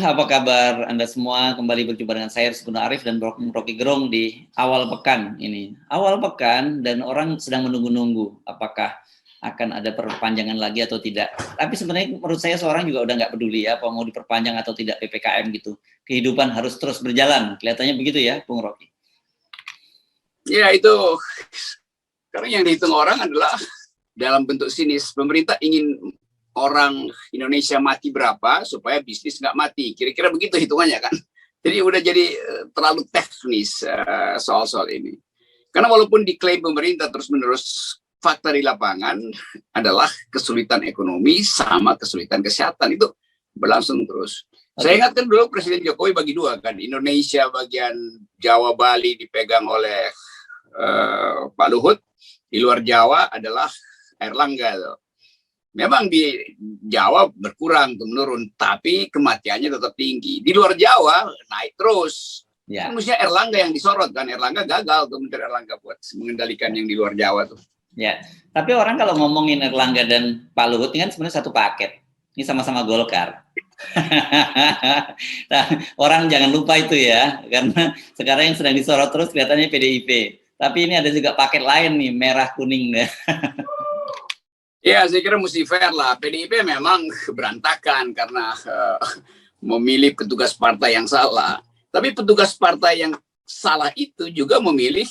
apa kabar Anda semua? Kembali berjumpa dengan saya Rizky Arif dan Bung Rocky Gerung di awal pekan ini. Awal pekan dan orang sedang menunggu-nunggu apakah akan ada perpanjangan lagi atau tidak. Tapi sebenarnya menurut saya seorang juga udah nggak peduli ya, apa mau diperpanjang atau tidak PPKM gitu. Kehidupan harus terus berjalan. Kelihatannya begitu ya, Bung Rocky. Ya itu, karena yang dihitung orang adalah dalam bentuk sinis. Pemerintah ingin orang Indonesia mati berapa supaya bisnis nggak mati. Kira-kira begitu hitungannya kan. Jadi udah jadi terlalu teknis soal-soal ini. Karena walaupun diklaim pemerintah terus-menerus, fakta di lapangan adalah kesulitan ekonomi sama kesulitan kesehatan itu berlangsung terus. Saya ingatkan dulu Presiden Jokowi bagi dua kan. Indonesia bagian Jawa Bali dipegang oleh Pak Luhut. Di luar Jawa adalah Airlangga. Memang di Jawa berkurang, menurun, tapi kematiannya tetap tinggi. Di luar Jawa naik terus. Ya. Maksudnya Airlangga yang disorot kan, Airlangga gagal tuh, Menteri Airlangga buat mengendalikan yang di luar Jawa tuh. Ya, tapi orang kalau ngomongin Airlangga dan Pak Luhut ini kan sebenarnya satu paket. Ini sama-sama Golkar. Nah, orang jangan lupa itu ya, karena sekarang yang sedang disorot terus kelihatannya PDIP. Tapi ini ada juga paket lain nih, merah kuning. Ya, saya kira mesti fair lah. PDIP memang berantakan karena memilih petugas partai yang salah. Tapi petugas partai yang salah itu juga memilih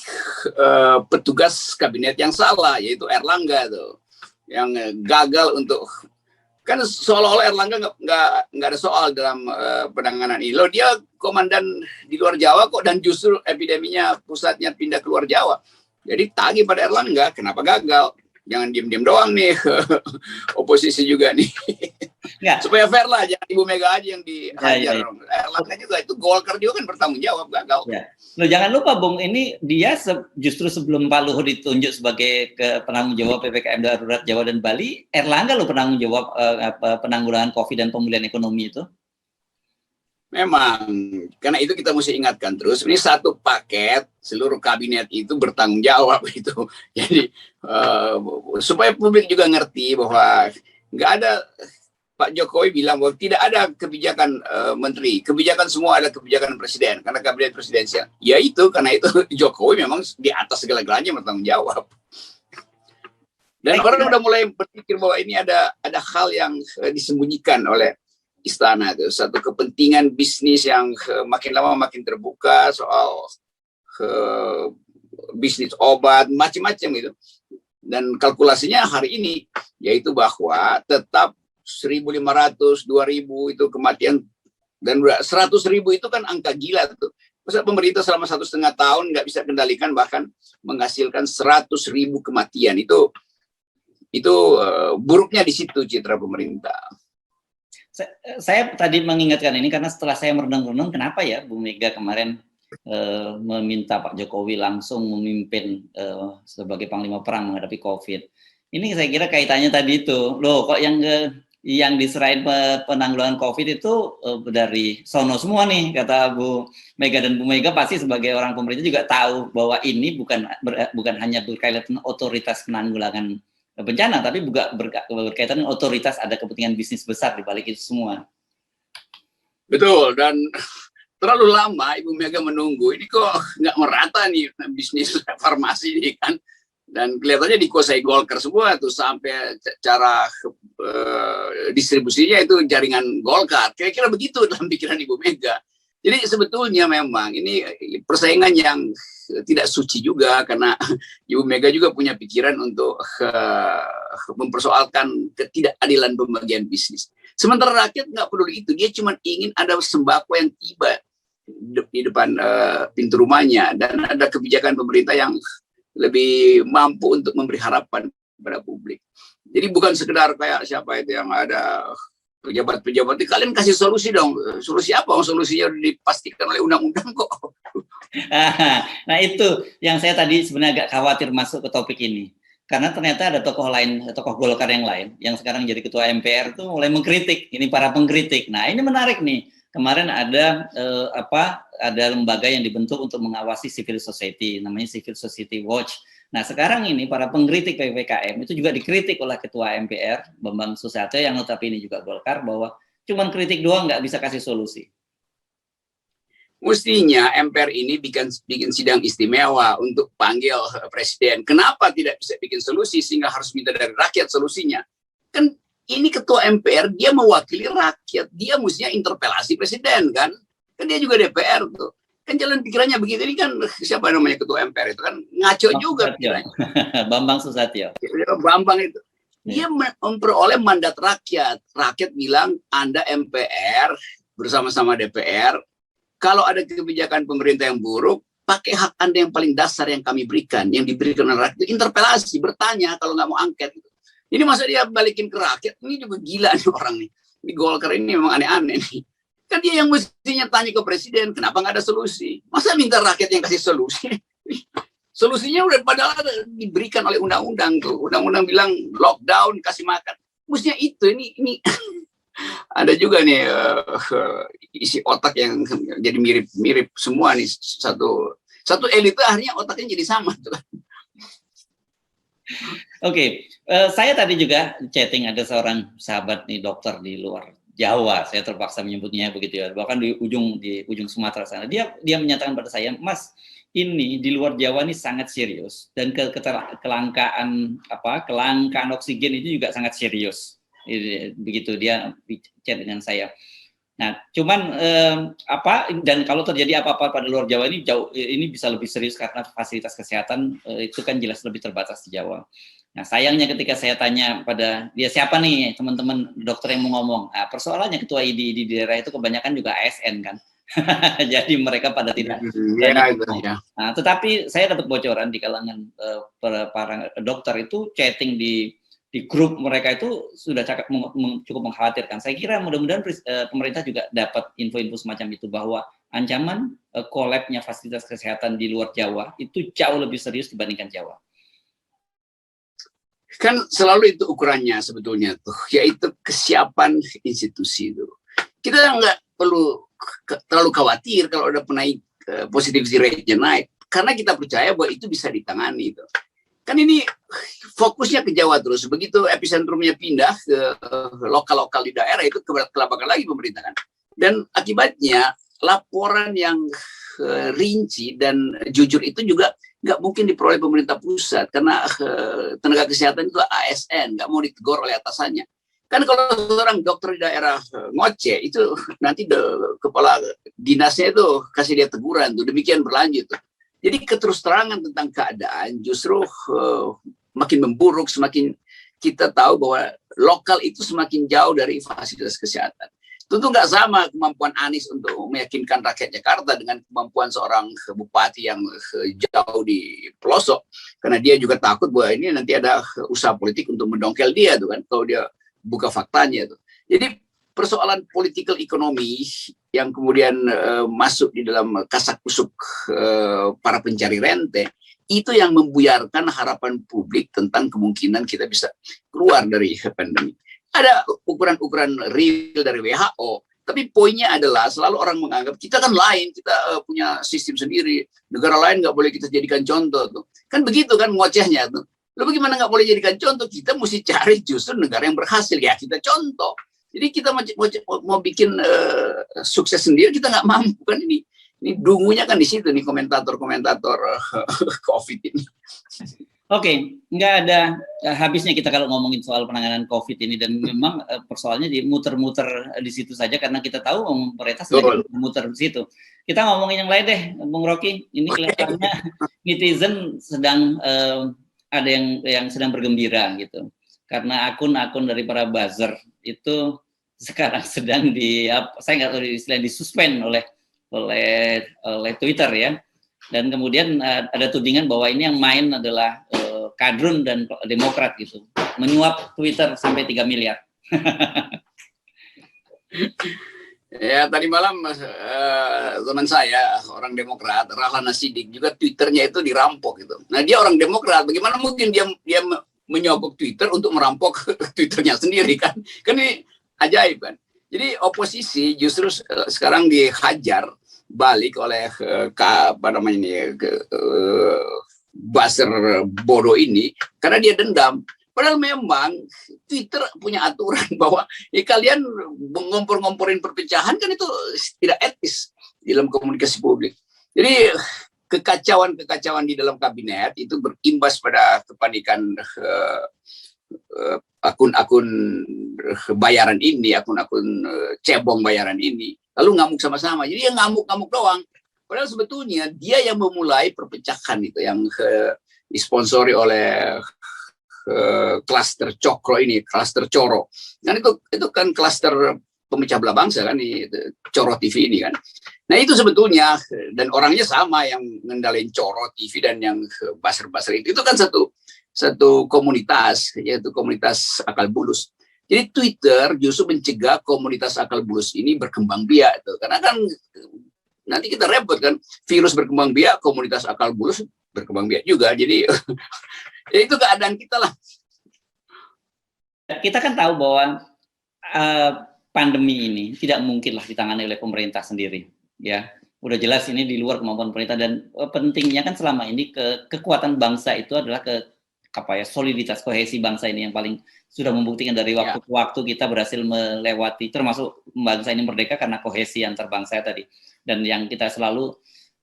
petugas kabinet yang salah, yaitu Airlangga tuh, yang gagal untuk, kan seolah-olah Airlangga nggak ada soal dalam penanganan ini. Loh, dia komandan di luar Jawa kok, dan justru epideminya pusatnya pindah ke luar Jawa. Jadi tagih pada Airlangga, kenapa gagal? Jangan diem-diem doang nih, oposisi juga nih. Nggak. Supaya fair lah, jangan Ibu Mega aja yang dihajar. Erlangga juga, itu Golkar juga kan bertanggung jawab, gagal. Ya. Loh, jangan lupa Bung, ini dia justru sebelum Pak Luhut ditunjuk sebagai penanggung jawab PPKM darurat Jawa dan Bali, Erlangga loh penanggung jawab penanggulangan COVID dan pemulihan ekonomi itu. Memang, karena itu kita mesti ingatkan terus, ini satu paket, seluruh kabinet itu bertanggung jawab itu. Jadi supaya publik juga ngerti bahwa nggak ada, Pak Jokowi bilang bahwa tidak ada kebijakan menteri, kebijakan semua ada kebijakan presiden, karena kabinet presidensial. Ya itu, karena itu Jokowi memang di atas segala-galanya bertanggung jawab. Dan orang udah mulai berpikir bahwa ini ada hal yang disembunyikan oleh istana itu, satu kepentingan bisnis yang makin lama makin terbuka soal bisnis obat macam-macam gitu. Dan kalkulasinya hari ini yaitu bahwa tetap 1.500, 2.000 itu kematian, dan 100.000 itu kan angka gila tuh. Masa pemerintah selama 1,5 tahun nggak bisa kendalikan, bahkan menghasilkan 100.000 kematian, itu buruknya di situ citra pemerintah. Saya tadi mengingatkan ini karena setelah saya merenung-renung, kenapa ya Bu Mega kemarin meminta Pak Jokowi langsung memimpin sebagai Panglima Perang menghadapi COVID. Ini saya kira kaitannya tadi itu, loh kok yang diserahin penanggulangan COVID itu dari sono semua nih, kata Bu Mega. Dan Bu Mega pasti sebagai orang pemerintah juga tahu bahwa ini bukan hanya berkaitan otoritas penanggulangan bencana, tapi juga berkaitan dengan otoritas, ada kepentingan bisnis besar di balik itu semua. Betul, dan terlalu lama Ibu Mega menunggu, ini kok nggak merata nih bisnis farmasi ini kan, dan kelihatannya dikuasai Golkar semua tuh, sampai cara distribusinya itu jaringan Golkar, kira-kira begitu dalam pikiran Ibu Mega. Jadi sebetulnya memang ini persaingan yang tidak suci juga, karena Ibu Mega juga punya pikiran untuk mempersoalkan ketidakadilan pembagian bisnis. Sementara rakyat nggak peduli itu, dia cuma ingin ada sembako yang tiba di depan pintu rumahnya, dan ada kebijakan pemerintah yang lebih mampu untuk memberi harapan pada publik. Jadi bukan sekedar kayak siapa itu yang ada pejabat-pejabat, kalian kasih solusi dong. Solusi apa? Solusinya dipastikan oleh undang-undang kok. Nah itu yang saya tadi sebenarnya agak khawatir masuk ke topik ini. Karena ternyata ada tokoh lain, tokoh Golkar yang lain, yang sekarang jadi ketua MPR itu mulai mengkritik. Ini para pengkritik. Nah ini menarik nih. Kemarin ada ada lembaga yang dibentuk untuk mengawasi civil society, namanya Civil Society Watch. Nah sekarang ini para pengkritik PPKM itu juga dikritik oleh Ketua MPR Bambang Susatyo yang notabene juga Golkar, bahwa cuman kritik doang, nggak bisa kasih solusi. Mestinya MPR ini bikin sidang istimewa untuk panggil presiden. Kenapa tidak bisa bikin solusi sehingga harus minta dari rakyat solusinya? Kan ini ketua MPR, dia mewakili rakyat, dia mestinya interpelasi presiden kan? Kan dia juga DPR tuh. Kan jalan pikirannya begitu. Ini kan siapa namanya ketua MPR itu kan ngaco juga pikirannya. Bambang Susatyo. Bambang itu. Dia memperoleh mandat rakyat. Rakyat bilang Anda MPR bersama-sama DPR, kalau ada kebijakan pemerintah yang buruk, pakai hak Anda yang paling dasar yang kami berikan, yang diberikan oleh rakyat, interpelasi, bertanya kalau nggak mau angket. Ini masa dia balikin ke rakyat, ini juga gila nih orang nih. Ini Golkar ini memang aneh-aneh nih. Kan dia yang mestinya tanya ke presiden, kenapa nggak ada solusi? Masa minta rakyat yang kasih solusi? Solusinya udah padahal diberikan oleh undang-undang tuh. Undang-undang bilang lockdown, kasih makan. Mestinya itu, ini ada juga nih isi otak yang jadi mirip semua nih, satu elit akhirnya otaknya jadi sama tuh. Oke, saya tadi juga chatting ada seorang sahabat nih dokter di luar Jawa, saya terpaksa menyebutnya begitu ya, bahkan di ujung Sumatera sana. Dia menyatakan pada saya, Mas, ini di luar Jawa ini sangat serius dan kelangkaan oksigen itu juga sangat serius. Begitu dia chat dengan saya. Nah, cuman dan kalau terjadi apa-apa pada luar Jawa ini bisa lebih serius karena fasilitas kesehatan itu kan jelas lebih terbatas di Jawa. Nah, sayangnya ketika saya tanya pada dia siapa nih teman-teman dokter yang mau ngomong, nah, persoalannya ketua ID di daerah itu kebanyakan juga ASN kan. Jadi mereka pada tidak Nah, tetapi saya dapat bocoran di kalangan para dokter itu chatting di grup mereka itu sudah cukup mengkhawatirkan. Saya kira mudah-mudahan pemerintah juga dapat info-info semacam itu bahwa ancaman kolapsnya fasilitas kesehatan di luar Jawa itu jauh lebih serius dibandingkan Jawa. Kan selalu itu ukurannya sebetulnya tuh, yaitu kesiapan institusi itu. Kita nggak perlu terlalu khawatir kalau ada penaik positivity rate-nya naik, karena kita percaya bahwa itu bisa ditangani itu. Kan ini fokusnya ke Jawa terus. Begitu epicentrumnya pindah ke lokal-lokal di daerah, itu kelabakan lagi pemerintah kan. Dan akibatnya laporan yang rinci dan jujur itu juga nggak mungkin diperoleh pemerintah pusat karena tenaga kesehatan itu ASN, nggak mau ditegur oleh atasannya. Kan kalau seorang dokter di daerah ngoceh itu nanti kepala dinasnya itu kasih dia teguran tuh, demikian berlanjut tuh. Jadi keterus terangan tentang keadaan justru makin memburuk, semakin kita tahu bahwa lokal itu semakin jauh dari fasilitas kesehatan. Tentu nggak sama kemampuan Anies untuk meyakinkan rakyat Jakarta dengan kemampuan seorang bupati yang jauh di pelosok. Karena dia juga takut bahwa ini nanti ada usaha politik untuk mendongkel dia tuh kan, kalau dia buka faktanya tuh. Jadi persoalan political ekonomi yang kemudian masuk di dalam kasak-kusuk para pencari rente, itu yang membuyarkan harapan publik tentang kemungkinan kita bisa keluar dari pandemi. Ada ukuran-ukuran real dari WHO, tapi poinnya adalah selalu orang menganggap kita kan lain, kita punya sistem sendiri, negara lain nggak boleh kita jadikan contoh tuh. Kan begitu kan ngocehnya tuh. Lalu bagaimana nggak boleh jadikan contoh? Kita mesti cari justru negara yang berhasil, ya kita contoh. Jadi kita mau bikin sukses sendiri, kita nggak mampu kan. Ini dungunya kan di situ nih komentator COVID ini. Oke, nggak ada habisnya kita kalau ngomongin soal penanganan COVID ini, dan memang persoalannya di muter-muter di situ saja karena kita tahu pemerintah sedang muter di situ. Kita ngomongin yang lain deh, Bung Rocky. Ini kelihatannya netizen sedang ada yang sedang bergembira gitu, karena akun-akun dari para buzzer itu sekarang sedang saya nggak tahu istilah disuspend oleh Twitter ya. Dan kemudian ada tudingan bahwa ini yang main adalah kadrun dan Demokrat gitu, menyuap Twitter sampai 3 miliar. Ya, tadi malam teman saya orang Demokrat, Rahlan Nasidik, juga Twitternya itu dirampok gitu. Nah, dia orang Demokrat, bagaimana mungkin dia menyogok Twitter untuk merampok Twitternya sendiri kan? Kan ini ajaib kan. Jadi oposisi justru sekarang dihajar balik oleh buzzer bodoh ini karena dia dendam. Padahal memang Twitter punya aturan bahwa kalian ngompor-ngomporin perpecahan kan itu tidak etis dalam komunikasi publik. Jadi kekacauan-kekacauan di dalam kabinet itu berimbas pada kepanikan akun-akun bayaran ini, akun-akun cebong bayaran ini, lalu ngamuk sama-sama. Jadi yang ngamuk-ngamuk doang. Padahal sebetulnya dia yang memulai perpecahan itu, yang disponsori oleh klaster Cokro ini, klaster Coro. Kan itu kan klaster pemecah belah bangsa kan, Coro TV ini kan. Nah itu sebetulnya, dan orangnya sama yang ngendalin Coro TV dan yang baser-baser itu kan satu komunitas, yaitu komunitas akal bulus. Jadi Twitter justru mencegah komunitas akal bulus ini berkembang biak, karena kan nanti kita repot kan, virus berkembang biak, komunitas akal bulus berkembang biak juga. Jadi ya itu keadaan kita lah. Kita kan tahu bahwa pandemi ini tidak mungkinlah ditangani oleh pemerintah sendiri, ya. Udah jelas ini di luar kemampuan pemerintah, dan pentingnya kan selama ini kekuatan bangsa itu adalah soliditas, kohesi bangsa ini yang paling sudah membuktikan dari waktu ke waktu kita berhasil melewati, termasuk bangsa ini merdeka karena kohesi antar bangsa tadi. Dan yang kita selalu,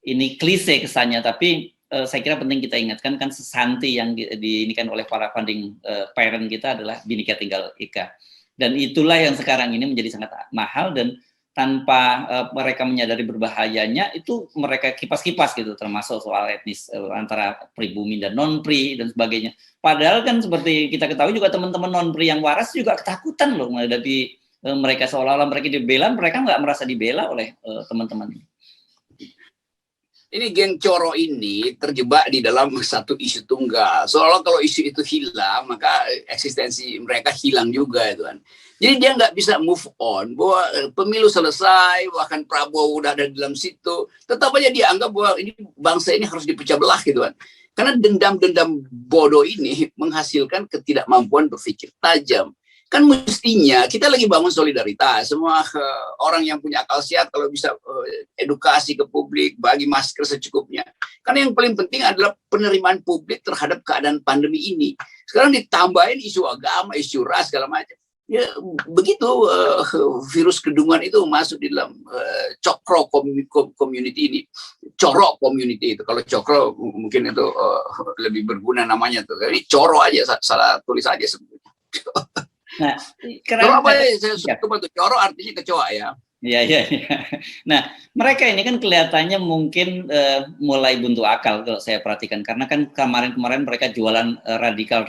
ini klise kesannya, tapi saya kira penting kita ingatkan kan, Sesanti yang diinikan oleh para founding parent kita adalah Bhinneka Tunggal Ika. Dan itulah yang sekarang ini menjadi sangat mahal, dan tanpa mereka menyadari berbahayanya, itu mereka kipas-kipas gitu, termasuk soal etnis antara pribumi dan non-pri dan sebagainya. Padahal kan seperti kita ketahui juga, teman-teman non-pri yang waras juga ketakutan loh menghadapi mereka, seolah-olah mereka dibela, mereka nggak merasa dibela oleh teman-teman. Ini geng Coro ini terjebak di dalam satu isu tunggal. Soalnya kalau isu itu hilang, maka eksistensi mereka hilang juga itu kan. Jadi dia nggak bisa move on bahwa pemilu selesai, bahkan Prabowo udah ada di dalam situ, tetap aja dia anggap bahwa ini bangsa ini harus dipecah belah gitu kan. Karena dendam-dendam bodoh ini menghasilkan ketidakmampuan berpikir tajam. Kan mestinya kita lagi bangun solidaritas, semua orang yang punya akal sehat kalau bisa edukasi ke publik, bagi masker secukupnya. Karena yang paling penting adalah penerimaan publik terhadap keadaan pandemi ini. Sekarang ditambahin isu agama, isu ras, segala macam. Ya begitu virus kedunguan itu masuk di dalam Cokro community ini, Coro community itu. Kalau Cokro mungkin itu lebih berguna namanya tuh. Jadi Coro aja, salah tulis aja sebetulnya. Nah, saya suka tuh Coro artinya kecoa ya. Iya. Nah, mereka ini kan kelihatannya mungkin mulai buntu akal kalau saya perhatikan, karena kan kemarin-kemarin mereka jualan radikal,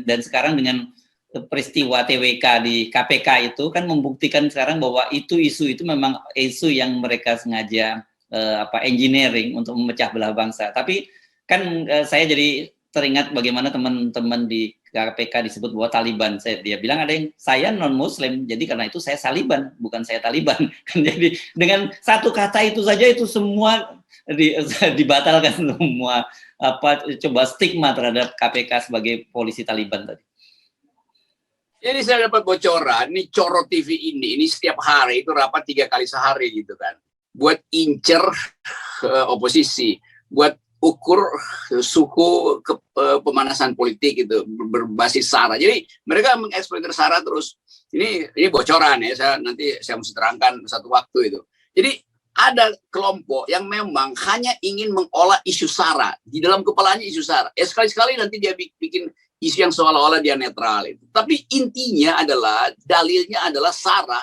dan sekarang dengan peristiwa TWK di KPK itu kan membuktikan sekarang bahwa isu itu memang isu yang mereka sengaja engineering untuk memecah belah bangsa. Tapi kan saya jadi teringat bagaimana teman-teman di KPK disebut bahwa Taliban. Dia bilang ada yang saya non Muslim, jadi karena itu saya Saliban, bukan saya Taliban. Jadi dengan satu kata itu saja itu semua dibatalkan, semua coba stigma terhadap KPK sebagai polisi Taliban tadi. Jadi saya dapat bocoran, ini Coro TV ini setiap hari itu rapat 3 kali sehari gitu kan, buat incer oposisi, buat ukur suhu pemanasan politik itu berbasis SARA. Jadi mereka mengeksploitasi SARA terus. Ini bocoran ya, nanti saya mesti terangkan satu waktu itu. Jadi ada kelompok yang memang hanya ingin mengolah isu SARA, di dalam kepalanya isu SARA. Sekali-sekali nanti dia bikin isu yang seolah-olah dia netral itu. Tapi intinya adalah, dalilnya adalah SARA.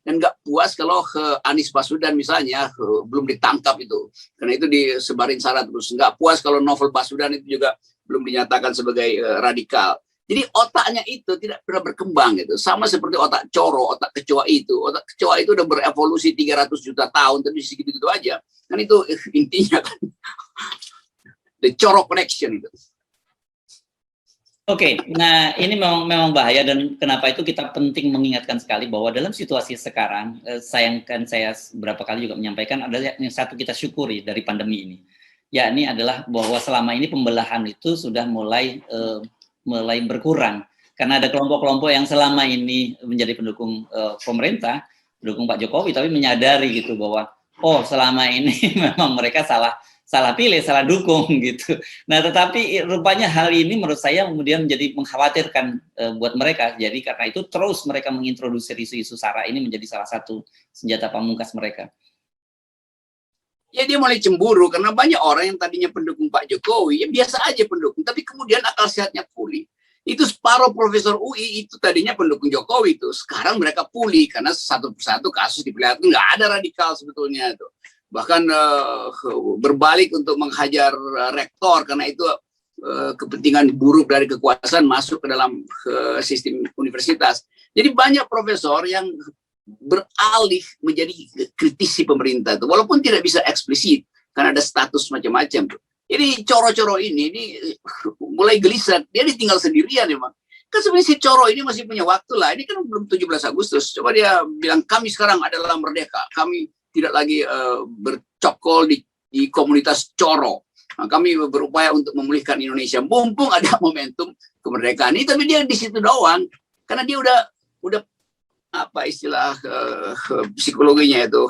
Dan nggak puas kalau Anies Baswedan misalnya belum ditangkap itu, karena itu disebarin SARA terus. Nggak puas kalau novel Baswedan itu juga belum dinyatakan sebagai radikal. Jadi otaknya itu tidak pernah berkembang gitu. Sama seperti otak Coro, otak kecoa itu. Otak kecoa itu udah berevolusi 300 juta tahun, tapi segitu-gitu aja. Kan itu intinya kan. The Coro connection itu. Oke, nah ini memang bahaya, dan kenapa itu kita penting mengingatkan sekali bahwa dalam situasi sekarang, sayangkan saya berapa kali juga menyampaikan, ada yang satu kita syukuri dari pandemi ini, yakni adalah bahwa selama ini pembelahan itu sudah mulai berkurang, karena ada kelompok-kelompok yang selama ini menjadi pendukung pemerintah, pendukung Pak Jokowi, tapi menyadari gitu bahwa selama ini memang mereka salah salah pilih, salah dukung gitu. Nah, tetapi rupanya hal ini menurut saya kemudian menjadi mengkhawatirkan buat mereka. Jadi karena itu terus mereka mengintroduksi isu-isu SARA ini menjadi salah satu senjata pamungkas mereka. Ya dia mulai cemburu karena banyak orang yang tadinya pendukung Pak Jokowi, ya biasa aja pendukung, tapi kemudian akal sehatnya pulih. Itu separuh profesor UI itu tadinya pendukung Jokowi itu, sekarang mereka pulih karena satu persatu kasus diperlihatkan nggak ada radikal sebetulnya itu. Bahkan berbalik untuk menghajar rektor karena itu kepentingan buruk dari kekuasaan masuk ke dalam sistem universitas. Jadi banyak profesor yang beralih menjadi kritisi pemerintah itu, walaupun tidak bisa eksplisit karena ada status macam-macam. Jadi Coro-Coro ini mulai gelisah, dia ditinggal sendirian emang. Kan sebenarnya si Coro ini masih punya waktu lah, ini kan belum 17 Agustus. Coba dia bilang kami sekarang adalah merdeka, kami tidak lagi bercokol di komunitas Coro. Nah, kami berupaya untuk memulihkan Indonesia, mumpung ada momentum kemerdekaan ini, tapi dia di situ doang, karena dia udah apa istilah psikologinya itu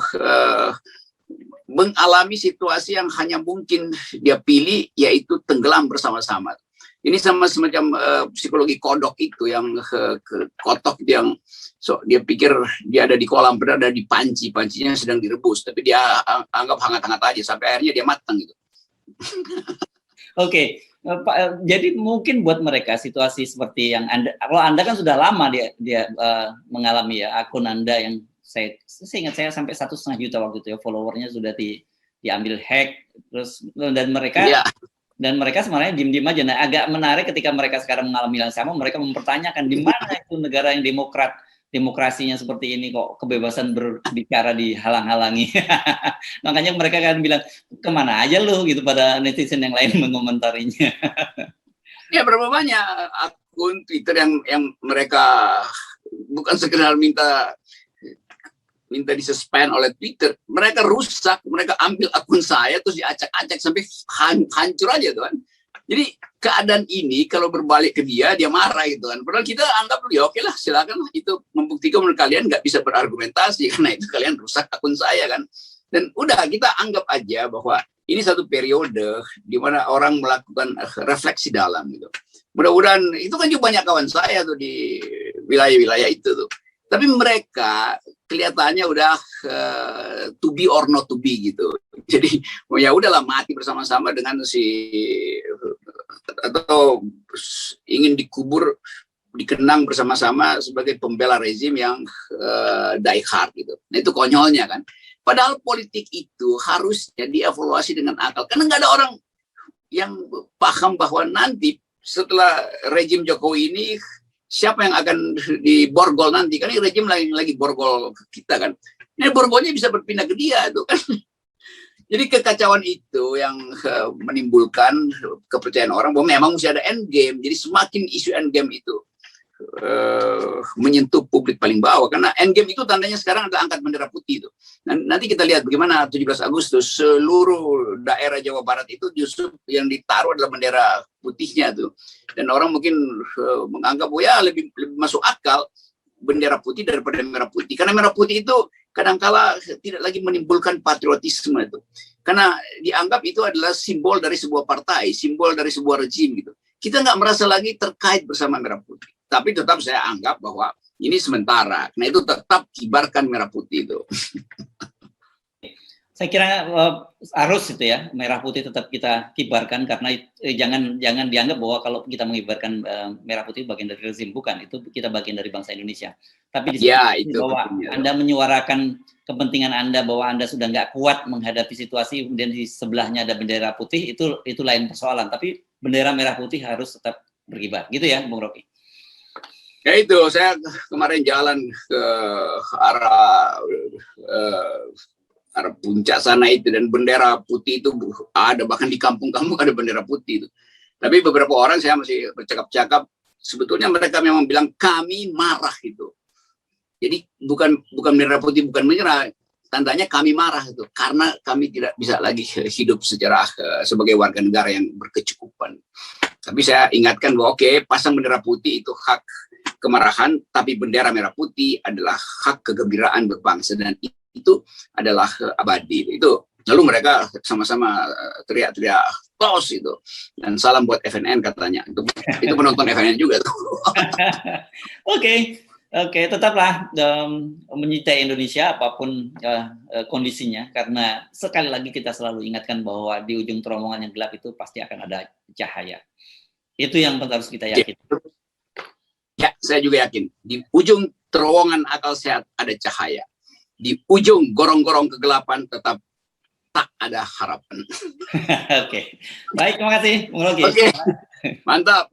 mengalami situasi yang hanya mungkin dia pilih, yaitu tenggelam bersama-sama. Ini sama semacam psikologi kodok itu yang kotok yang dia pikir dia ada di kolam, padahal ada di pancinya sedang direbus, tapi dia anggap hangat-hangat aja sampai akhirnya dia matang gitu. Oke. Pak, jadi mungkin buat mereka situasi seperti yang kalau Anda kan sudah lama dia mengalami ya, akun Anda yang saya ingat saya sampai 1,5 juta waktu itu ya, followernya sudah diambil hack, terus dan mereka sebenarnya diem-diem aja. Nah, agak menarik ketika mereka sekarang mengalami hal sama, mereka mempertanyakan di mana itu negara yang demokrasinya seperti ini kok kebebasan berbicara dihalang-halangi. Makanya mereka kan bilang kemana aja lu gitu pada netizen yang lain mengomentarinya. Ya berapa banyak akun Twitter yang mereka bukan sekedar minta disuspend oleh Twitter, mereka rusak, mereka ambil akun saya terus diacak-acak sampai hancur aja tuh kan. Jadi keadaan ini kalau berbalik ke dia marah gitu kan. Padahal kita anggap ya oke lah, silakan lah, itu membuktikan menurut kalian nggak bisa berargumentasi karena itu kalian rusak akun saya kan. Dan udah kita anggap aja bahwa ini satu periode di mana orang melakukan refleksi dalam gitu. Mudah-mudahan itu kan juga banyak kawan saya tuh di wilayah-wilayah itu tuh. Tapi mereka kelihatannya udah to be or not to be gitu. Jadi ya udahlah mati bersama-sama dengan atau ingin dikenang bersama-sama sebagai pembela rezim yang die hard gitu. Nah itu konyolnya kan. Padahal politik itu harusnya dievaluasi dengan akal. Karena nggak ada orang yang paham bahwa nanti setelah rejim Jokowi ini siapa yang akan diborgol nanti? Kan ini rejim lagi borgol kita kan. Ini borgolnya bisa berpindah ke dia tuh kan. Jadi kekacauan itu yang menimbulkan kepercayaan orang bahwa memang mesti ada end game. Jadi semakin isu end game itu menyentuh publik paling bawah, karena end game itu tandanya sekarang adalah angkat bendera putih itu. Nanti kita lihat bagaimana 17 Agustus seluruh daerah Jawa Barat itu justru yang ditaruh adalah bendera putihnya tuh. Dan orang mungkin menganggap oh ya lebih masuk akal bendera putih daripada merah putih, karena merah putih itu kadangkala tidak lagi menimbulkan patriotisme itu, karena dianggap itu adalah simbol dari sebuah partai, simbol dari sebuah rejim gitu. Kita nggak merasa lagi terkait bersama merah putih. Tapi tetap saya anggap bahwa ini sementara. Nah itu tetap kibarkan merah putih itu. Saya kira harus itu ya, merah putih tetap kita kibarkan, karena jangan dianggap bahwa kalau kita mengibarkan merah putih bagian dari rezim, bukan, itu kita bagian dari bangsa Indonesia. Tapi di ya, itu bahwa Anda menyuarakan kepentingan Anda bahwa Anda sudah nggak kuat menghadapi situasi, kemudian di sebelahnya ada bendera putih, itu lain persoalan. Tapi bendera merah putih harus tetap berkibar, gitu ya, Bung Rocky. Ya itu, saya kemarin jalan ke arah puncak sana itu, dan bendera putih itu ada, bahkan di kampung-kampung ada bendera putih itu. Tapi beberapa orang saya masih bercakap-cakap, sebetulnya mereka memang bilang kami marah itu. Jadi bukan bendera putih, bukan menyerah, tandanya kami marah itu karena kami tidak bisa lagi hidup secara sebagai warga negara yang berkecukupan. Tapi saya ingatkan bahwa oke, pasang bendera putih itu hak kemarahan, tapi bendera merah putih adalah hak kegembiraan berbangsa, dan itu adalah abadi. Itu Lalu mereka sama-sama teriak-teriak tos itu, dan salam buat FNN katanya. Itu penonton FNN juga tuh. Oke. Oke, tetaplah menyintai Indonesia apapun kondisinya, karena sekali lagi kita selalu ingatkan bahwa di ujung terowongan yang gelap itu pasti akan ada cahaya. Itu yang harus kita yakin. Ya, saya juga yakin. Di ujung terowongan akal sehat ada cahaya. Di ujung gorong-gorong kegelapan tetap tak ada harapan. Oke. Baik, terima kasih, Bung Rocky. Oke, mantap.